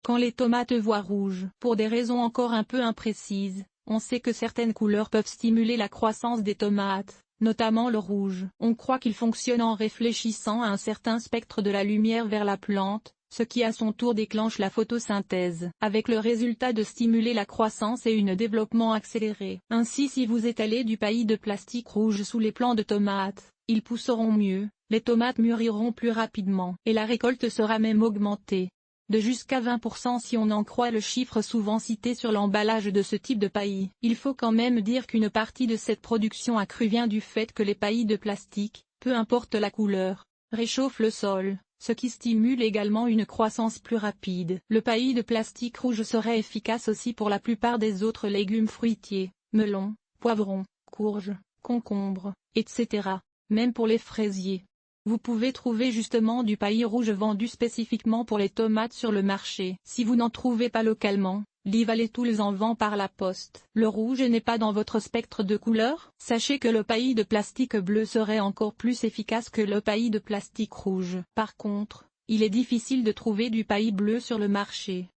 Quand les tomates voient rouge, pour des raisons encore un peu imprécises, on sait que certaines couleurs peuvent stimuler la croissance des tomates, notamment le rouge. On croit qu'il fonctionne en réfléchissant à un certain spectre de la lumière vers la plante, ce qui à son tour déclenche la photosynthèse, avec le résultat de stimuler la croissance et un développement accéléré. Ainsi, si vous étalez du paillis de plastique rouge sous les plants de tomates, ils pousseront mieux, les tomates mûriront plus rapidement, et la récolte sera même augmentée de jusqu'à 20% si on en croit le chiffre souvent cité sur l'emballage de ce type de paillis. Il faut quand même dire qu'une partie de cette production accrue vient du fait que les paillis de plastique, peu importe la couleur, réchauffent le sol, ce qui stimule également une croissance plus rapide. Le paillis de plastique rouge serait efficace aussi pour la plupart des autres légumes fruitiers, melons, poivrons, courges, concombres, etc. Même pour les fraisiers. Vous pouvez trouver justement du paillis rouge vendu spécifiquement pour les tomates sur le marché. Si vous n'en trouvez pas localement, Live Tools en vend par la poste. Le rouge n'est pas dans votre spectre de couleurs? Sachez que le paillis de plastique bleu serait encore plus efficace que le paillis de plastique rouge. Par contre, il est difficile de trouver du paillis bleu sur le marché.